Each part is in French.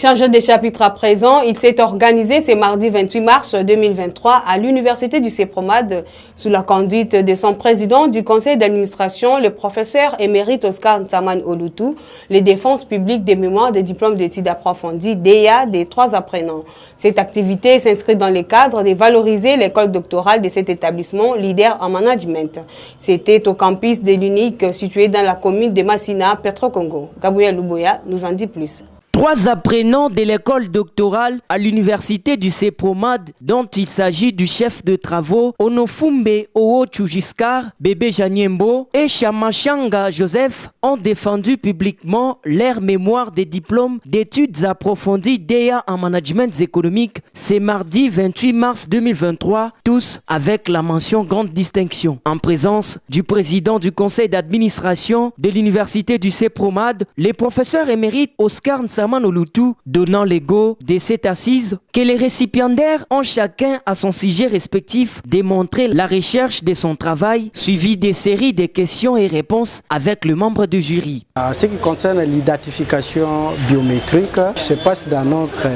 Chargé des chapitres à présent, il s'est organisé ce mardi 28 mars 2023 à l'université du CEPROMAD sous la conduite de son président du conseil d'administration, le professeur émérite Oscar Ntaman Olutu, les défenses publiques des mémoires des diplômes d'études approfondies DEA des 3 apprenants. Cette activité s'inscrit dans le cadre de valoriser l'école doctorale de cet établissement leader en management. C'était au campus de l'UNIC situé dans la commune de Massina, Petro-Congo. Gabriel Luboya nous en dit plus. 3 apprenants de l'école doctorale à l'université du CEPROMAD, dont il s'agit du chef de travaux Onofumbe Oo Chujiskar, Bébé Janiembo et Chamachanga Joseph, ont défendu publiquement leur mémoire des diplômes d'études approfondies DEA en management économique. C'est mardi 28 mars 2023, tous avec la mention grande distinction. En présence du président du conseil d'administration de l'université du CEPROMAD, les professeurs émérites Oscar Ntaman Olutu, donnant les go de cette assise que les récipiendaires ont chacun à son sujet respectif démontré la recherche de son travail, suivi des séries de questions et réponses avec le membre du jury. En ce qui concerne l'identification biométrique qui se passe dans notre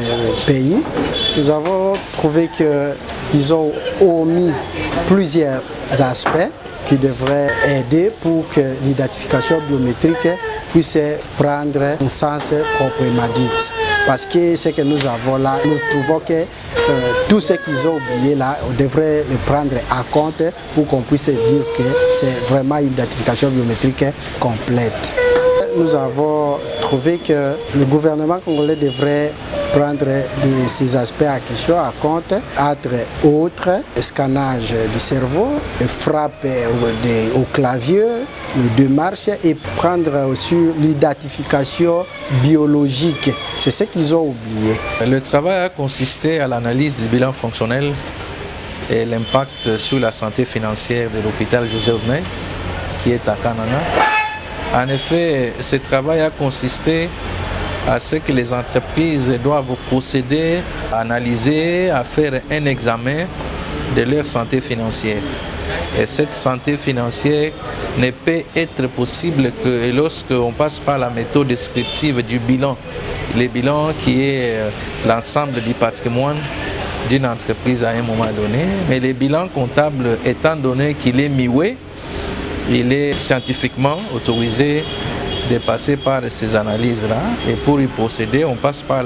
pays, nous avons trouvé qu'ils ont omis plusieurs aspects qui devraient aider pour que l'identification biométrique puisse prendre un sens proprement dit. Parce que ce que nous avons là, nous trouvons que tout ce qu'ils ont oublié là, on devrait le prendre à compte pour qu'on puisse dire que c'est vraiment une identification biométrique complète. Nous avons trouvé que le gouvernement congolais devrait prendre ces aspects à question à compte, entre autres, le scannage du cerveau, le frappe au clavier, le démarche et prendre aussi l'identification biologique. C'est ce qu'ils ont oublié. Le travail a consisté à l'analyse du bilan fonctionnel et l'impact sur la santé financière de l'hôpital Joseph Ney, qui est à Kananga. En effet, ce travail a consisté à ce que les entreprises doivent procéder à analyser, à faire un examen de leur santé financière. Et cette santé financière ne peut être possible que lorsqu'on passe par la méthode descriptive du bilan. Le bilan qui est l'ensemble du patrimoine d'une entreprise à un moment donné. Mais le bilan comptable, étant donné qu'il est muet, il est scientifiquement autorisé de passer par ces analyses-là. Et pour y procéder, on passe par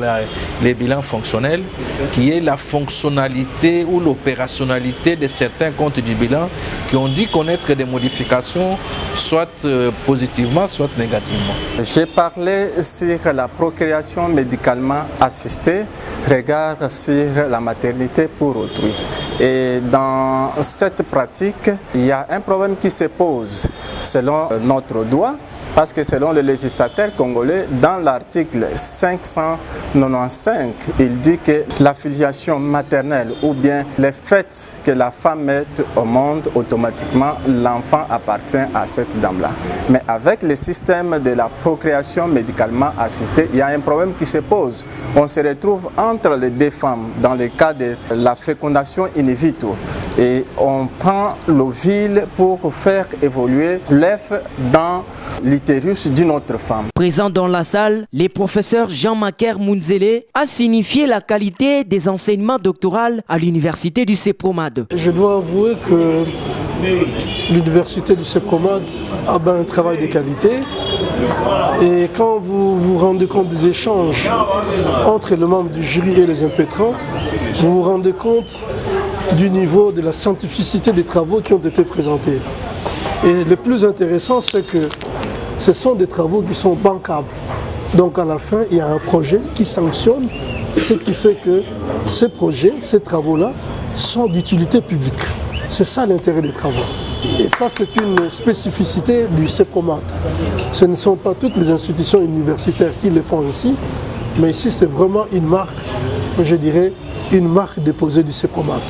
les bilans fonctionnels, qui est la fonctionnalité ou l'opérationnalité de certains comptes du bilan qui ont dû connaître des modifications, soit positivement, soit négativement. J'ai parlé sur la procréation médicalement assistée, regard sur la maternité pour autrui. Et dans cette pratique, il y a un problème qui se pose selon notre droit. Parce que selon le législateur congolais, dans l'article 595, il dit que la filiation maternelle ou bien le fait que la femme mette au monde, automatiquement l'enfant appartient à cette dame-là. Mais avec le système de la procréation médicalement assistée, il y a un problème qui se pose. On se retrouve entre les 2 femmes dans le cas de la fécondation in vitro. Et on prend l'ovule pour faire évoluer l'œuf dans l'utérus d'une autre femme. Présent dans la salle, le professeur Jean-Maker Mounzele a signifié la qualité des enseignements doctoraux à l'université du CEPROMAD. Je dois avouer que l'université du CEPROMAD a un travail de qualité. Et quand vous vous rendez compte des échanges entre les membres du jury et les impétrants, vous vous rendez compte du niveau de la scientificité des travaux qui ont été présentés. Et le plus intéressant, c'est que ce sont des travaux qui sont bancables. Donc à la fin, il y a un projet qui sanctionne, ce qui fait que ces projets, ces travaux-là, sont d'utilité publique. C'est ça l'intérêt des travaux. Et ça, c'est une spécificité du CEPROMAD. Ce ne sont pas toutes les institutions universitaires qui le font ici, mais ici, c'est vraiment une marque, je dirais, une marque déposée du CEPROMAD.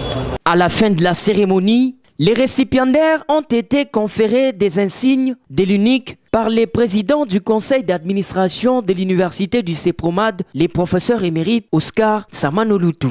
À la fin de la cérémonie, les récipiendaires ont été conférés des insignes de l'UNIC par les présidents du conseil d'administration de l'université du CEPROMAD, les professeurs émérites Oscar Ntaman Olutu.